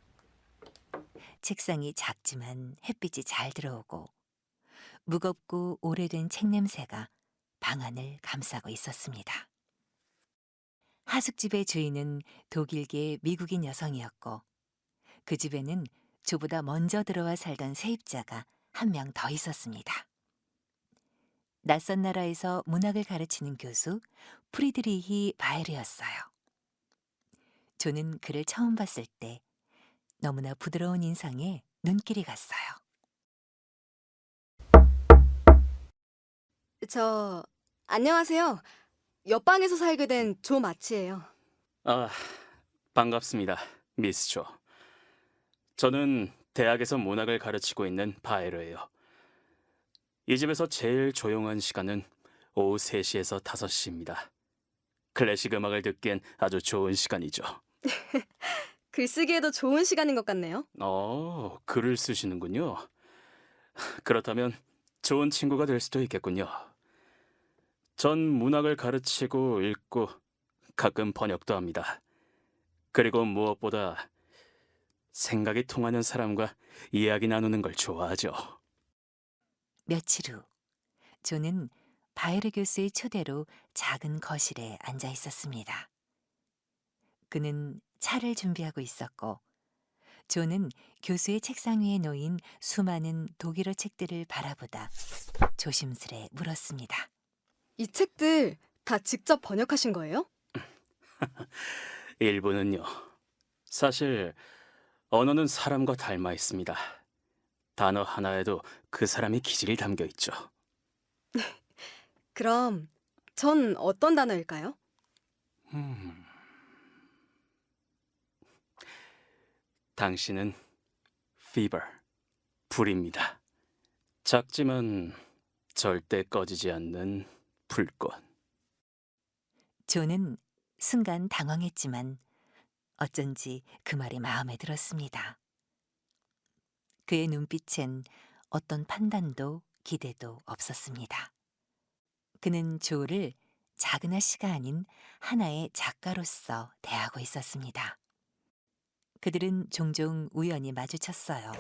책상이 작지만 햇빛이 잘 들어오고 무겁고 오래된 책 냄새가 방 안을 감싸고 있었습니다. 하숙집의 주인은 독일계 미국인 여성이었고 그 집에는 조보다 먼저 들어와 살던 세입자가 한 명 더 있었습니다. 낯선 나라에서 문학을 가르치는 교수 프리드리히 바이르였어요. 조는 그를 처음 봤을 때 너무나 부드러운 인상에 눈길이 갔어요. 안녕하세요. 옆방에서 살게 된 조 마치예요. 아, 반갑습니다, 미스 조. 저는 대학에서 문학을 가르치고 있는 바에르예요. 이 집에서 제일 조용한 시간은 오후 3시에서 5시입니다. 클래식 음악을 듣기엔 아주 좋은 시간이죠. 글쓰기에도 좋은 시간인 것 같네요. 글을 쓰시는군요. 그렇다면 좋은 친구가 될 수도 있겠군요. 전 문학을 가르치고 읽고 가끔 번역도 합니다. 그리고 무엇보다 생각이 통하는 사람과 이야기 나누는 걸 좋아하죠. 며칠 후 조는 바이르 교수의 초대로 작은 거실에 앉아 있었습니다. 그는 차를 준비하고 있었고 조는 교수의 책상 위에 놓인 수많은 독일어 책들을 바라보다 조심스레 물었습니다. 이 책들 다 직접 번역하신 거예요? 일부는요. 사실 언어는 사람과 닮아 있습니다. 단어 하나에도 그 사람의 기질이 담겨 있죠. 그럼 전 어떤 단어일까요? 당신은 fever, 불입니다. 작지만 절대 꺼지지 않는 불꽃. 조는 순간 당황했지만 어쩐지 그 말이 마음에 들었습니다. 그의 눈빛엔 어떤 판단도 기대도 없었습니다. 그는 조를 작은 아씨가 아닌 하나의 작가로서 대하고 있었습니다. 그들은 종종 우연히 마주쳤어요.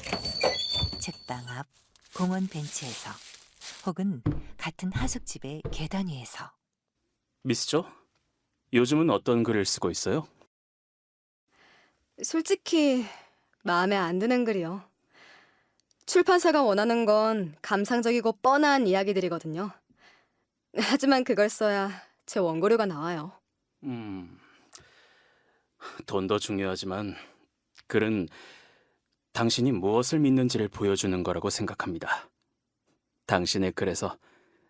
책방 앞, 공원 벤치에서, 혹은 같은 하숙집의 계단 위에서. 미스 조? 요즘은 어떤 글을 쓰고 있어요? 솔직히 마음에 안 드는 글이요. 출판사가 원하는 건 감상적이고 뻔한 이야기들이거든요. 하지만 그걸 써야 제 원고료가 나와요. 돈도 중요하지만 글은 당신이 무엇을 믿는지를 보여주는 거라고 생각합니다. 당신의 글에서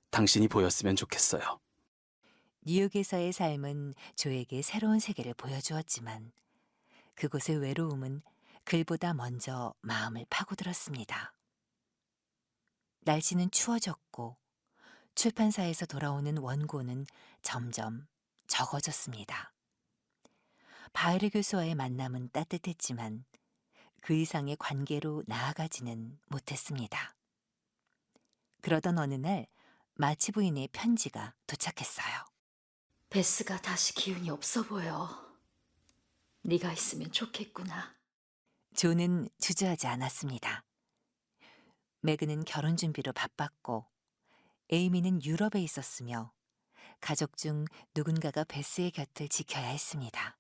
당신이 보였으면 좋겠어요. 뉴욕에서의 삶은 조에게 새로운 세계를 보여주었지만 그곳의 외로움은 글보다 먼저 마음을 파고들었습니다. 날씨는 추워졌고 출판사에서 돌아오는 원고는 점점 적어졌습니다. 바이르 교수와의 만남은 따뜻했지만 그 이상의 관계로 나아가지는 못했습니다. 그러던 어느 날 마치 부인의 편지가 도착했어요. 베스가 다시 기운이 없어 보여. 네가 있으면 좋겠구나. 조는 주저하지 않았습니다. 매그는 결혼 준비로 바빴고 에이미는 유럽에 있었으며 가족 중 누군가가 베스의 곁을 지켜야 했습니다.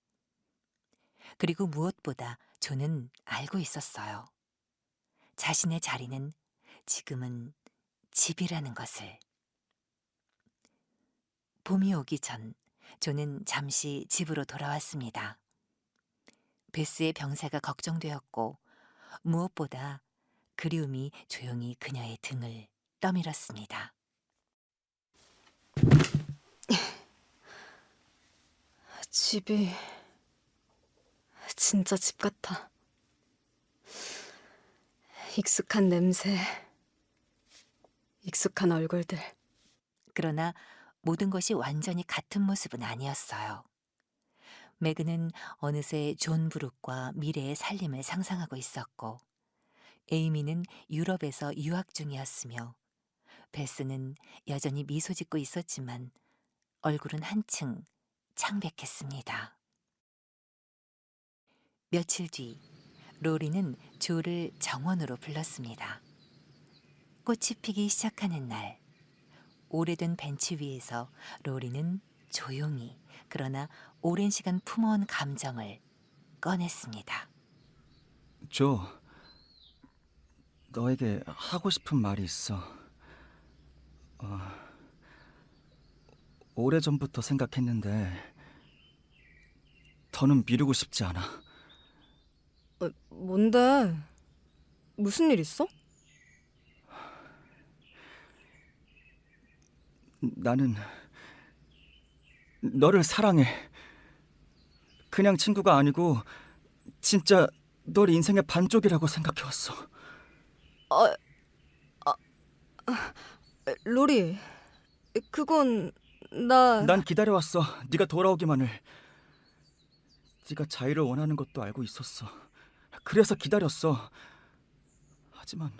그리고 무엇보다 조는 알고 있었어요. 자신의 자리는 지금은 집이라는 것을. 봄이 오기 전 조는 잠시 집으로 돌아왔습니다. 베스의 병세가 걱정되었고 무엇보다 그리움이 조용히 그녀의 등을 떠밀었습니다. 집이 진짜 집 같아. 익숙한 냄새, 익숙한 얼굴들. 그러나 모든 것이 완전히 같은 모습은 아니었어요. 매그는 어느새 존 브룩과 미래의 살림을 상상하고 있었고 에이미는 유럽에서 유학 중이었으며 베스는 여전히 미소 짓고 있었지만 얼굴은 한층 창백했습니다. 며칠 뒤 로리는 조를 정원으로 불렀습니다. 꽃이 피기 시작하는 날 오래된 벤치 위에서 로리는 조용히 그러나 오랜 시간 품어온 감정을 꺼냈습니다. 조, 너에게 하고 싶은 말이 있어. 오래전부터 생각했는데 더는 미루고 싶지 않아. 뭔데? 무슨 일 있어? 나는 너를 사랑해. 그냥 친구가 아니고 진짜 널 인생의 반쪽이라고 생각해왔어. 로리, 그건 난 기다려왔어. 네가 돌아오기만을. 네가 자유를 원하는 것도 알고 있었어. 그래서 기다렸어. 하지만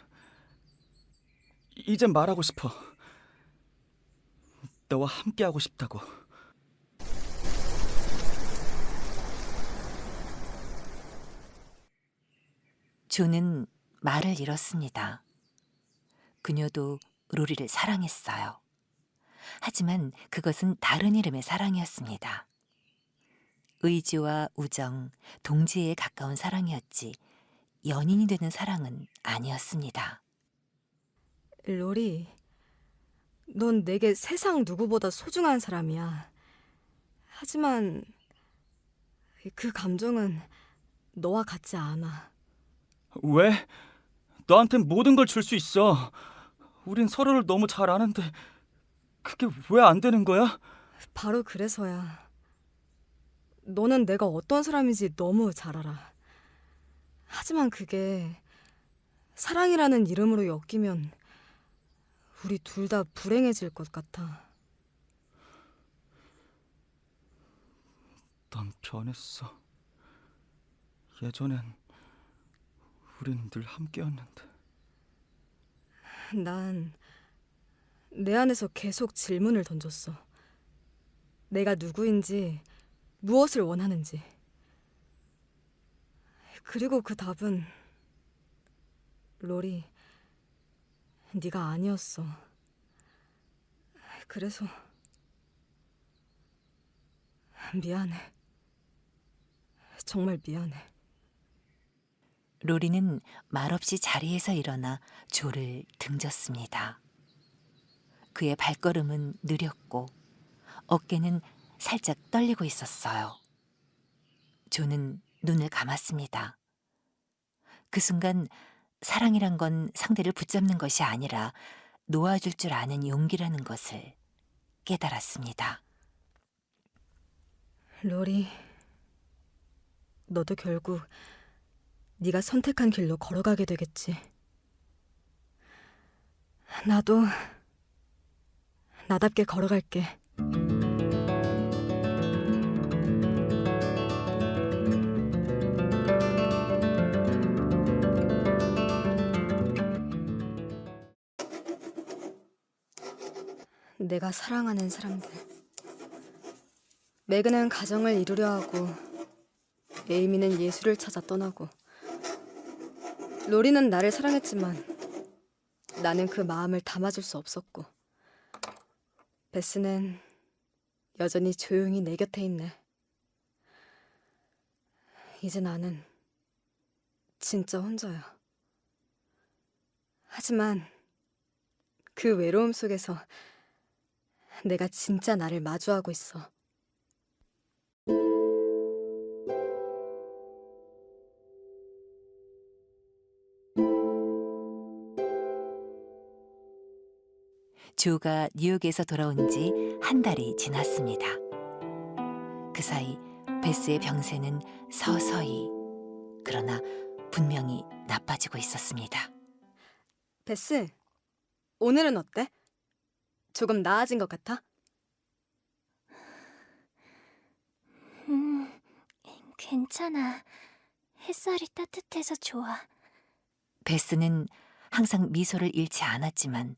이젠 말하고 싶어. 너와 함께하고 싶다고. 조는 말을 잃었습니다. 그녀도 로리를 사랑했어요. 하지만 그것은 다른 이름의 사랑이었습니다. 의지와 우정, 동지에 가까운 사랑이었지 연인이 되는 사랑은 아니었습니다. 로리, 넌 내게 세상 누구보다 소중한 사람이야. 하지만 그 감정은 너와 같지 않아. 왜? 너한텐 모든 걸 줄 수 있어. 우린 서로를 너무 잘 아는데 그게 왜 안 되는 거야? 바로 그래서야. 너는 내가 어떤 사람인지 너무 잘 알아. 하지만 그게 사랑이라는 이름으로 엮이면 우리 둘 다 불행해질 것 같아. 넌 변했어. 예전엔 우린 늘 함께였는데. 난 내 안에서 계속 질문을 던졌어. 내가 누구인지, 무엇을 원하는지. 그리고 그 답은 로리, 네가 아니었어. 그래서 미안해. 정말 미안해. 로리는 말없이 자리에서 일어나 조를 등졌습니다. 그의 발걸음은 느렸고 어깨는 살짝 떨리고 있었어요. 조는 눈을 감았습니다. 그 순간 사랑이란 건 상대를 붙잡는 것이 아니라 놓아줄 줄 아는 용기라는 것을 깨달았습니다. 로리, 너도 결국 네가 선택한 길로 걸어가게 되겠지. 나도 나답게 걸어갈게. 내가 사랑하는 사람들. 매그는 가정을 이루려 하고 에이미는 예술을 찾아 떠나고 로리는 나를 사랑했지만 나는 그 마음을 담아줄 수 없었고 베스는 여전히 조용히 내 곁에 있네. 이제 나는 진짜 혼자야. 하지만 그 외로움 속에서 내가 진짜 나를 마주하고 있어. 조가 뉴욕에서 돌아온 지 한 달이 지났습니다. 그 사이 베스의 병세는 서서히, 그러나 분명히 나빠지고 있었습니다. 베스, 오늘은 어때? 조금 나아진 것 같아? 괜찮아. 햇살이 따뜻해서 좋아. 베스는 항상 미소를 잃지 않았지만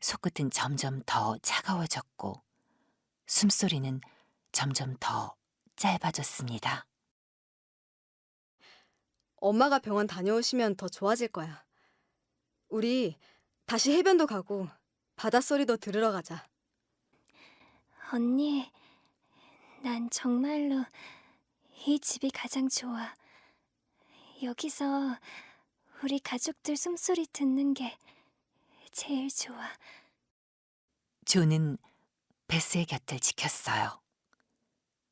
속끝은 점점 더 차가워졌고 숨소리는 점점 더 짧아졌습니다. 엄마가 병원 다녀오시면 더 좋아질 거야. 우리 다시 해변도 가고 바닷소리도 들으러 가자. 언니, 난 정말로 이 집이 가장 좋아. 여기서 우리 가족들 숨소리 듣는 게 제일 좋아. 조는 베스의 곁을 지켰어요.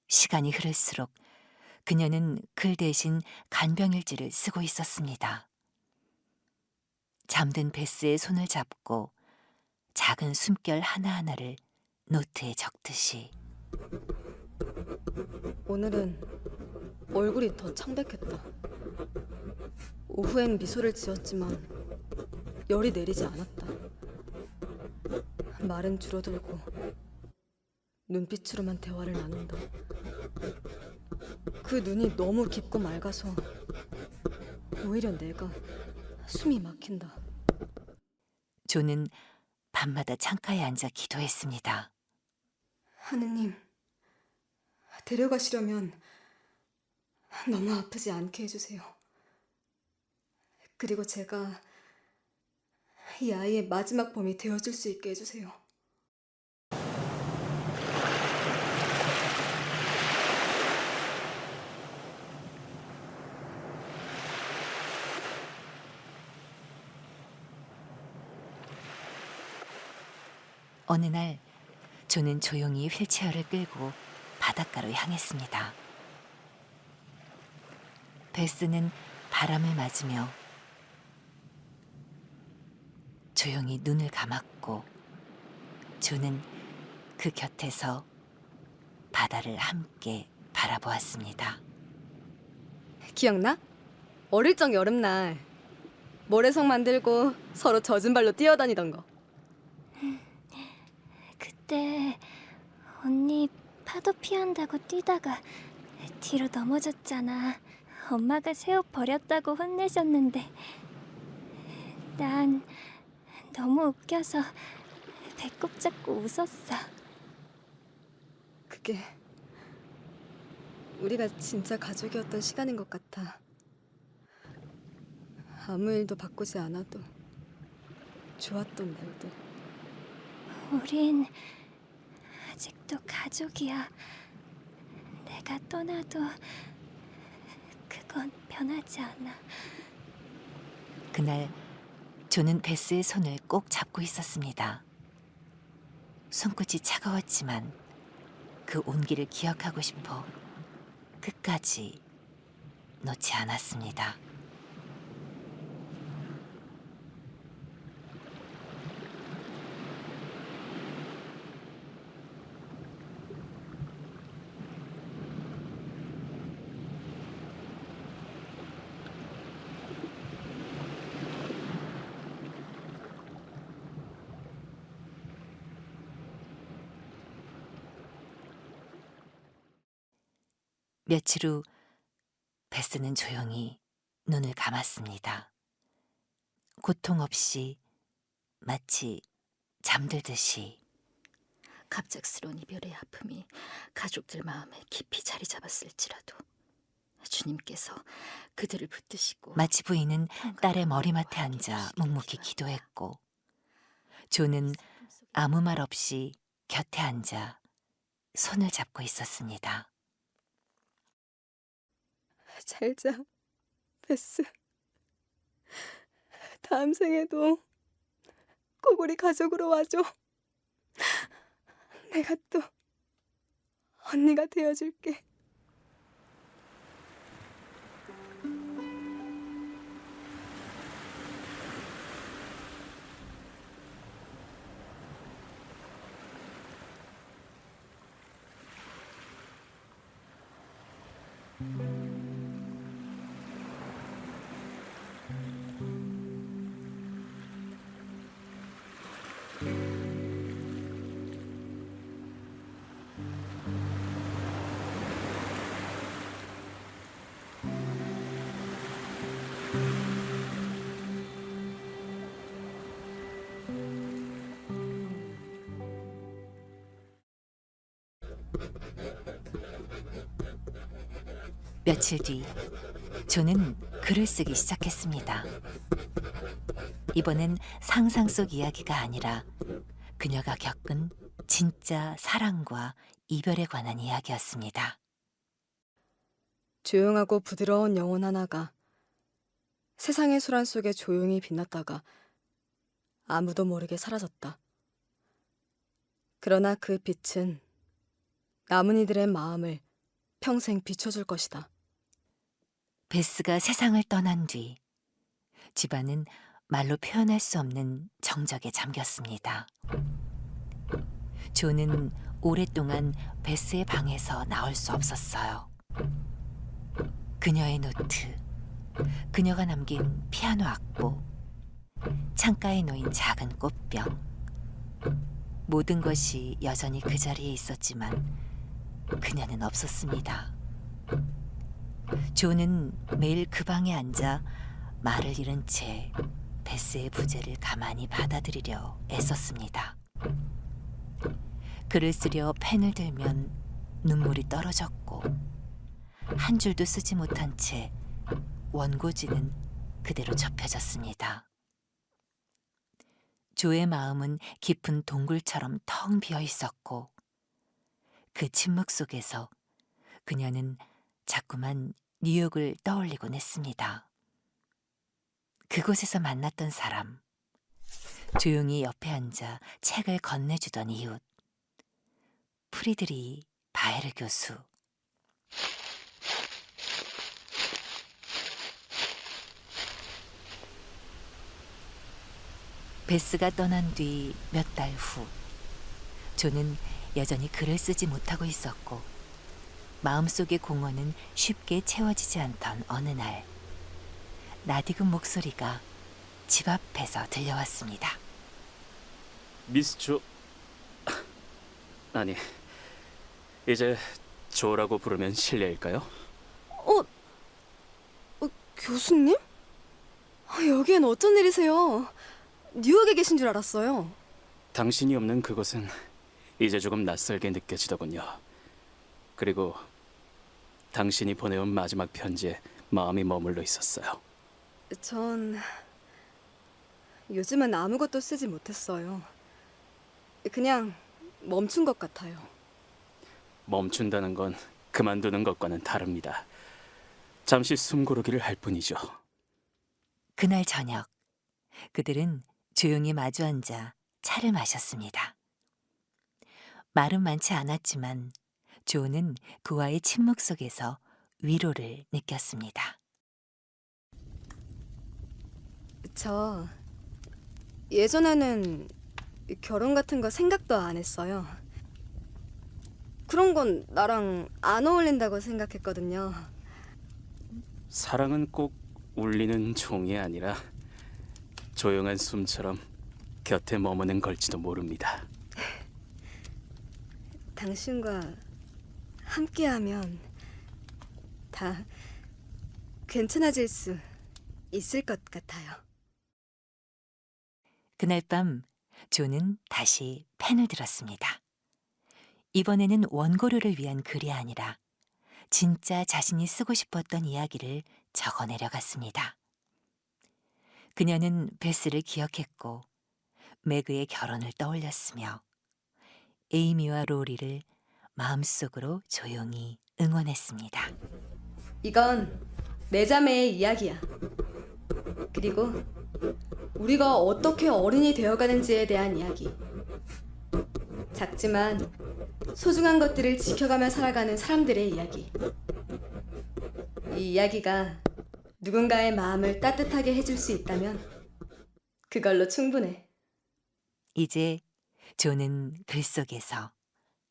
시간이 흐를수록 그녀는 글 대신 간병일지를 쓰고 있었습니다. 잠든 베스의 손을 잡고 작은 숨결 하나하나를 노트에 적듯이. 오늘은 얼굴이 더 창백했다. 오후엔 미소를 지었지만 열이 내리지 않았다. 말은 줄어들고 눈빛으로만 대화를 나눈다. 그 눈이 너무 깊고 맑아서 오히려 내가 숨이 막힌다. 조는 밤마다 창가에 앉아 기도했습니다. 하느님, 데려가시려면 너무 아프지 않게 해주세요. 그리고 제가 이 아이의 마지막 봄이 되어줄 수 있게 해주세요. 어느 날 조는 조용히 휠체어를 끌고 바닷가로 향했습니다. 베스는 바람을 맞으며 조용히 눈을 감았고 조는 그 곁에서 바다를 함께 바라보았습니다. 기억나? 어릴 적 여름날 모래성 만들고 서로 젖은 발로 뛰어다니던 거. 그때 언니 파도 피한다고 뛰다가 뒤로 넘어졌잖아. 엄마가 새 옷 버렸다고 혼내셨는데 난 너무 웃겨서 배꼽 잡고 웃었어. 그게 우리가 진짜 가족이었던 시간인 것 같아. 아무 일도 바꾸지 않아도 좋았던 날들. 우린 아직도 가족이야. 내가 떠나도 그건 변하지 않아. 그날 조는 베스의 손을 꼭 잡고 있었습니다. 손끝이 차가웠지만 그 온기를 기억하고 싶어 끝까지 놓지 않았습니다. 며칠 후 베스는 조용히 눈을 감았습니다. 고통 없이 마치 잠들듯이. 갑작스러운 이별의 아픔이 가족들 마음에 깊이 자리 잡았을지라도 주님께서 그들을 붙드시고 마치 부인은 딸의 머리맡에 앉아 묵묵히 기도했고, 조는 아무 말 없이 곁에 앉아 손을 잡고 있었습니다. 잘 자, 베스. 다음 생에도 꼭 우리 가족으로 와줘. 내가 또 언니가 되어줄게. 며칠 뒤 조는 글을 쓰기 시작했습니다. 이번엔 상상 속 이야기가 아니라 그녀가 겪은 진짜 사랑과 이별에 관한 이야기였습니다. 조용하고 부드러운 영혼 하나가 세상의 소란 속에 조용히 빛났다가 아무도 모르게 사라졌다. 그러나 그 빛은 남은 이들의 마음을 평생 비춰줄 것이다. 베스가 세상을 떠난 뒤 집안은 말로 표현할 수 없는 정적에 잠겼습니다. 조는 오랫동안 베스의 방에서 나올 수 없었어요. 그녀의 노트, 그녀가 남긴 피아노 악보, 창가에 놓인 작은 꽃병, 모든 것이 여전히 그 자리에 있었지만 그녀는 없었습니다. 조는 매일 그 방에 앉아 말을 잃은 채 베스의 부재를 가만히 받아들이려 애썼습니다. 글을 쓰려 펜을 들면 눈물이 떨어졌고, 한 줄도 쓰지 못한 채 원고지는 그대로 접혀졌습니다. 조의 마음은 깊은 동굴처럼 텅 비어 있었고, 그 침묵 속에서 그녀는 자꾸만 뉴욕을 떠올리곤 했습니다. 그곳에서 만났던 사람, 조용히 옆에 앉아 책을 건네주던 이웃, 프리드리 바에르 교수. 베스가 떠난 뒤 몇 달 후, 조는 여전히 글을 쓰지 못하고 있었고, 마음속의 공허는 쉽게 채워지지 않던 어느 날, 나디금 목소리가 집 앞에서 들려왔습니다. 미스 조... 아니, 이제 조라고 부르면 실례일까요? 교수님? 여기엔 어쩐 일이세요? 뉴욕에 계신 줄 알았어요. 당신이 없는 그곳은 이제 조금 낯설게 느껴지더군요. 그리고 당신이 보내온 마지막 편지에 마음이 머물러 있었어요. 전 요즘은 아무것도 쓰지 못했어요. 그냥 멈춘 것 같아요. 멈춘다는 건 그만두는 것과는 다릅니다. 잠시 숨 고르기를 할 뿐이죠. 그날 저녁, 그들은 조용히 마주 앉아 차를 마셨습니다. 말은 많지 않았지만 조는 그와의 침묵 속에서 위로를 느꼈습니다. 저 예전에는 결혼 같은 거 생각도 안 했어요. 그런 건 나랑 안 어울린다고 생각했거든요. 사랑은 꼭 울리는 종이 아니라 조용한 숨처럼 곁에 머무는 걸지도 모릅니다. 당신과 함께하면 다 괜찮아질 수 있을 것 같아요. 그날 밤 조는 다시 펜을 들었습니다. 이번에는 원고료를 위한 글이 아니라 진짜 자신이 쓰고 싶었던 이야기를 적어 내려갔습니다. 그녀는 베스를 기억했고 매그의 결혼을 떠올렸으며 에이미와 로리를 마음속으로 조용히 응원했습니다. 이건 내 자매의 이야기야. 그리고 우리가 어떻게 어른이 되어가는지에 대한 이야기. 작지만 소중한 것들을 지켜가며 살아가는 사람들의 이야기. 이 이야기가 누군가의 마음을 따뜻하게 해줄 수 있다면 그걸로 충분해. 이제 조는 글 속에서,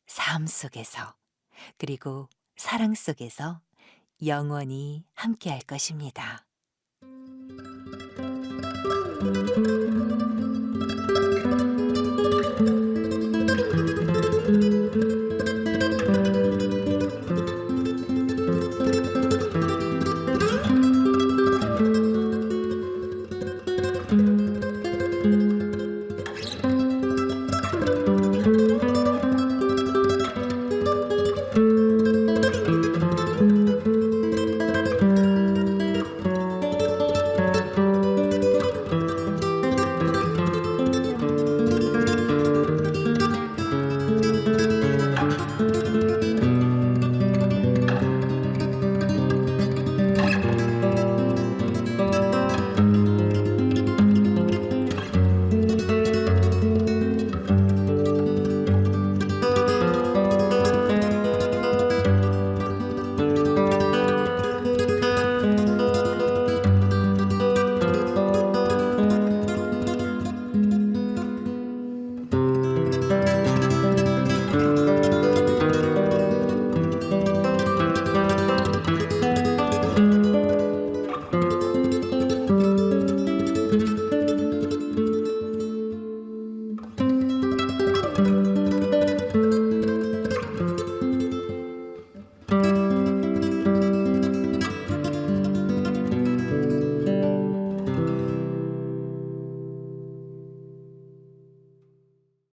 삶 속에서, 그리고 사랑 속에서 영원히 함께할 것입니다.